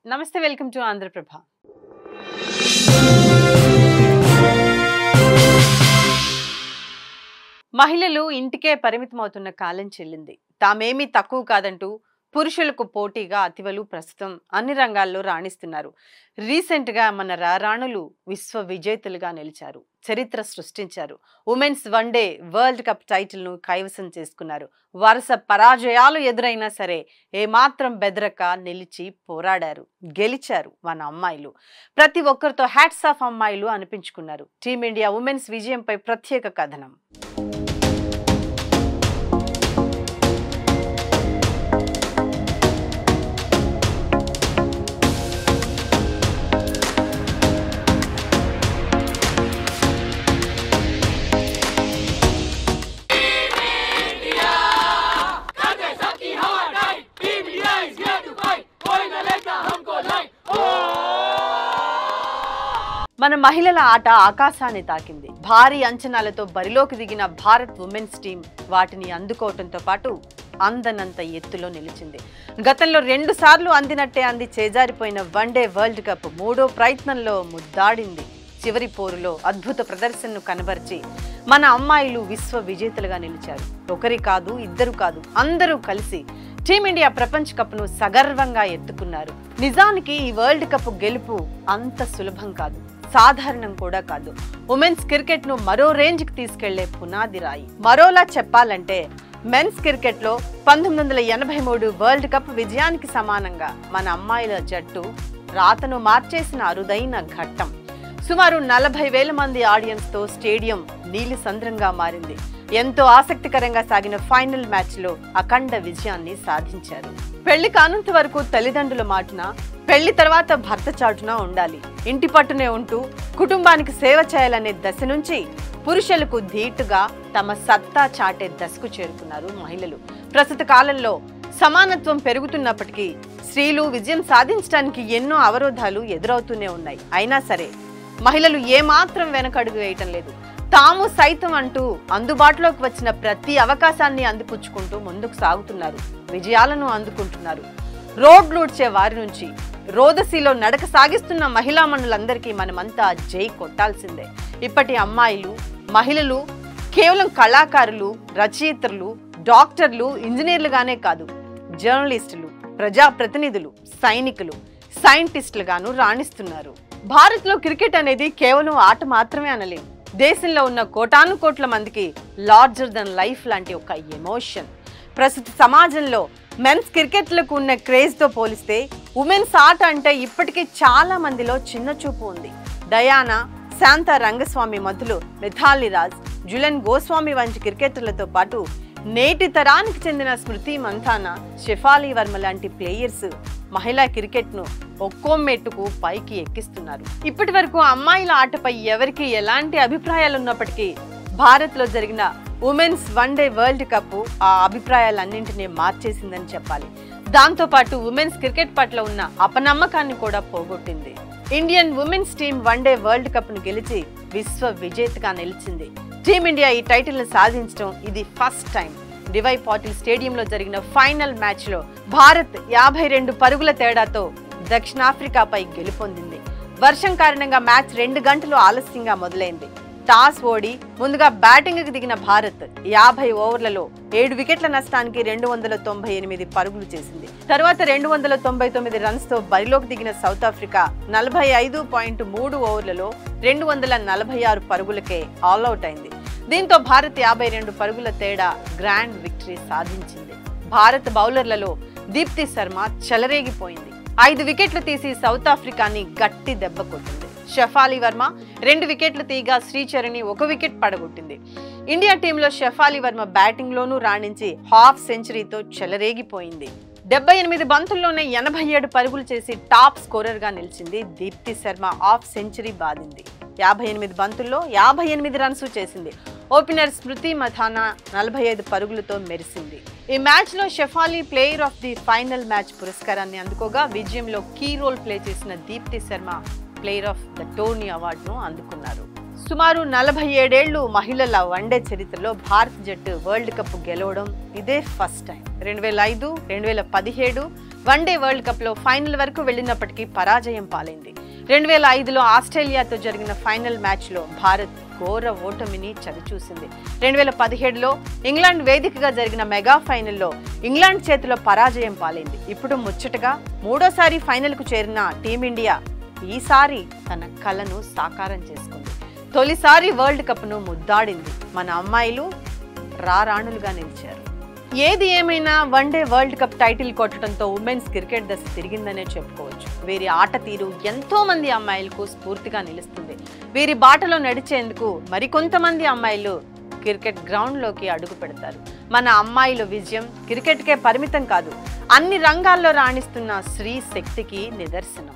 నమస్తే, welcome to Andhraprabha. మహిళలు ఇంటికే పరిమితమవుతున్న కాలం చెల్లింది. తామేమీ తక్కువ కాదంటూ పురుషులకు పోటీగా అతివలు ప్రస్తుతం అన్ని రంగాల్లో రాణిస్తున్నారు. రీసెంట్గా మన రారాణులు విశ్వ విజేతలుగా నిలిచారు, చరిత్ర సృష్టించారు. ఉమెన్స్ వన్డే వరల్డ్ కప్ టైటిల్ను కైవసం చేసుకున్నారు. వరుస పరాజయాలు ఎదురైనా సరే ఏమాత్రం బెదరక నిలిచి పోరాడారు, గెలిచారు మన అమ్మాయిలు. ప్రతి ఒక్కరితో హ్యాట్స్ ఆఫ్ అమ్మాయిలు అనిపించుకున్నారు. టీమిండియా ఉమెన్స్ విజయంపై ప్రత్యేక కథనం. మన మహిళల ఆట ఆకాశాన్ని తాకింది. భారీ అంచనాలతో బరిలోకి దిగిన భారత్ ఉమెన్స్ టీం వాటిని అందుకోవటంతో పాటు అందనంత ఎత్తులో నిలిచింది. గతంలో 2 సార్లు అందినట్టే అంది చేజారిపోయిన వన్డే వరల్డ్ కప్ 3వ ప్రయత్నంలో ముద్దాడింది. చివరి పోరులో అద్భుత ప్రదర్శనను కనబరిచి మన అమ్మాయిలు విశ్వ విజేతలుగా నిలిచారు. ఒకరి కాదు, ఇద్దరు కాదు, అందరూ కలిసి టీమిండియా ప్రపంచ కప్ను సగర్వంగా ఎత్తుకున్నారు. నిజానికి ఈ వరల్డ్ కప్ గెలుపు అంత సులభం కాదు, సాధారణం కూడా కాదు. ఉమెన్స్ క్రికెట్ ను మరో రేంజ్ కి తీసుకెళ్లే పునాది రాయి. మరోలా చెప్పాలంటే మెన్స్ క్రికెట్ లో 1983 వరల్డ్ కప్ విజయానికి సమానంగా మన అమ్మాయిల జట్టు రాతను మార్చేసిన అరుదైన ఘట్టం. సుమారు 40,000 మంది ఆడియన్స్ తో స్టేడియం నీలి సంద్రంగా మారింది. ఎంతో ఆసక్తికరంగా సాగిన ఫైనల్ మ్యాచ్ లో అఖండ విజయాన్ని సాధించారు. పెళ్లి కానంత వరకు తల్లిదండ్రుల మాటున, పెళ్లి తర్వాత భర్త చాటున ఉండాలి. ఇంటి పట్టునే ఉంటూ కుటుంబానికి సేవ చేయాలనే దశ నుంచి పురుషులకు ధీటుగా తమ సత్తా చాటే దశకు చేరుకున్నారు మహిళలు. ప్రస్తుత కాలంలో సమానత్వం పెరుగుతున్నప్పటికీ స్త్రీలు విజయం సాధించడానికి ఎన్నో అవరోధాలు ఎదురవుతూనే ఉన్నాయి. అయినా సరే మహిళలు ఏమాత్రం వెనకడుగు వేయటం లేదు. తాము సైతం అంటూ అందుబాటులోకి వచ్చిన ప్రతి అవకాశాన్ని అందిపుచ్చుకుంటూ ముందుకు సాగుతున్నారు, విజయాలను అందుకుంటున్నారు. రోడ్లూడ్చే వారి నుంచి రోదసీలో నడక సాగిస్తున్న మహిళామణులందరికీ మనమంతా జై కొట్టాల్సిందే. ఇప్పటి అమ్మాయిలు, మహిళలు కేవలం కళాకారులు, రచయిత్రులు, డాక్టర్లు, ఇంజనీర్లుగానే కాదు, జర్నలిస్టులు, ప్రజాప్రతినిధులు, సైనికులు, సైంటిస్టులుగాను రాణిస్తున్నారు. భారత్లో క్రికెట్ అనేది కేవలం ఆట మాత్రమే అనలేం. దేశంలో ఉన్న కోటాను కోట్ల మందికి లార్జర్ దెన్ లైఫ్ లాంటి ఒక ఎమోషన్. ప్రస్తుత సమాజంలో మెన్స్ క్రికెట్లకు ఉన్న క్రేజ్తో పోలిస్తే ఉమెన్స్ ఆట అంటే ఇప్పటికీ చాలా మందిలో చిన్న చూపు ఉంది. డయానా, శాంతా రంగస్వామి మొదలు మిథాలీ రాజ్, జులెన్ గోస్వామి వంటి క్రికెటర్లతో పాటు నేటి తరానికి చెందిన స్మృతి మంథానా, షెఫాలి వర్మ లాంటి ప్లేయర్స్ మహిళా క్రికెట్ను ఒక్కో మెట్టుకు పైకి ఎక్కిస్తున్నారు. ఇప్పటి వరకు అమ్మాయిల ఆటపై ఎవరికి ఎలాంటి అభిప్రాయాలు ఉన్నప్పటికీ భారత్లో జరిగిన ఉమెన్స్ వన్డే వరల్డ్ కప్ ఆ అభిప్రాయాలన్నింటినీ మార్చేసిందని చెప్పాలి. దాంతోపాటు ఉమెన్స్ క్రికెట్ పట్ల ఉన్న అపనమ్మకాన్ని కూడా పోగొట్టింది. Indian women's team one day world cup ను గెలిచి విశ్వ విజేతగా నిలిచింది. టీమిండియా ఈ టైటిల్ ను సాధించడం ఇది ఫస్ట్ టైం. డివై పాటిల్ స్టేడియంలో జరిగిన ఫైనల్ మ్యాచ్ లో భారత్ 52 పరుగుల తేడాతో దక్షిణాఫ్రికాపై గెలుపొందింది. వర్షం కారణంగా మ్యాచ్ 2 గంటలు ఆలస్యంగా మొదలైంది. టాస్ ఓడి ముందుగా బ్యాటింగ్ కి దిగిన భారత్ 50 ఓవర్లలో 7 వికెట్ల నష్టానికి 298 పరుగులు చేసింది. తర్వాత 299 రన్స్ తో బరిలోకి దిగిన సౌత్ ఆఫ్రికా 45.3 ఓవర్లలో 246 పరుగులకే ఆల్అౌట్ అయింది. దీంతో భారత్ 52 పరుగుల తేడా గ్రాండ్ విక్టరీ సాధించింది. భారత్ బౌలర్లలో దీప్తి శర్మ చెలరేగిపోయింది. 5 వికెట్లు తీసి సౌత్ ఆఫ్రికాని గట్టి దెబ్బ కొట్టింది. షెఫాలి వర్మ 2 వికెట్లు తీయగా శ్రీచరణి 1 వికెట్ పడగొట్టింది. ఇండియా టీంలో షెఫాలి వర్మ బ్యాటింగ్ లోనూ రాణించి హాఫ్ సెంచరీతో చెలరేగిపోయింది. 78 బంతుల్లోనే 87 పరుగులు చేసి టాప్ స్కోరర్ గా నిలిచింది. దీప్తి శర్మ హాఫ్ సెంచరీ బాదింది. 58 బంతుల్లో 58 రన్స్ చేసింది. ఓపెనర్ స్మృతి మంథానా 45 పరుగులతో మెరిసింది. ఈ మ్యాచ్ లో Shefali player of the final match పురస్కారాన్ని అందుకోగా విజయంలో కీ రోల్ ప్లే చేసిన Deepti Sharma player of the tourney అవార్డును అందుకున్నారు. సుమారు 47 ఏళ్లు మహిళల వన్డే చరిత్రలో భారత్ జట్టు వరల్డ్ కప్ గెలవడం ఇదే first time. 2005, 2017, one day world cup లో ఫైనల్ వరకు వెళ్లినప్పటికీ పరాజయం పాలైంది. 2005లో ఆస్ట్రేలియాతో జరిగిన ఫైనల్ మ్యాచ్ లో భారత్ ఘోర ఓటమిని చవిచూసింది. 2017లో ఇంగ్లాండ్ వేదికగా జరిగిన మెగా ఫైనల్లో ఇంగ్లాండ్ చేతిలో పరాజయం పాలైంది. ఇప్పుడు ముచ్చటగా మూడోసారి ఫైనల్ కు చేరిన టీమిండియా ఈసారి తన కలను సాకారం చేసుకుంది. తొలిసారి వరల్డ్ కప్ ను ముద్దాడింది. మన అమ్మాయిలు రారాణులుగా నిలిచారు. ఏది ఏమైనా వన్డే వరల్డ్ కప్ టైటిల్ కొట్టడంతో ఉమెన్స్ క్రికెట్ దశ తిరిగిందనే చెప్పుకోవచ్చు. వీరి ఆట తీరు ఎంతో మంది అమ్మాయిలకు స్ఫూర్తిగా నిలుస్తుంది. వీరి బాటలో నడిచేందుకు మరికొంతమంది అమ్మాయిలు క్రికెట్ గ్రౌండ్లోకి అడుగు పెడతారు. మన అమ్మాయిల విజయం క్రికెట్కే పరిమితం కాదు, అన్ని రంగాల్లో రాణిస్తున్న స్త్రీ శక్తికి నిదర్శనం.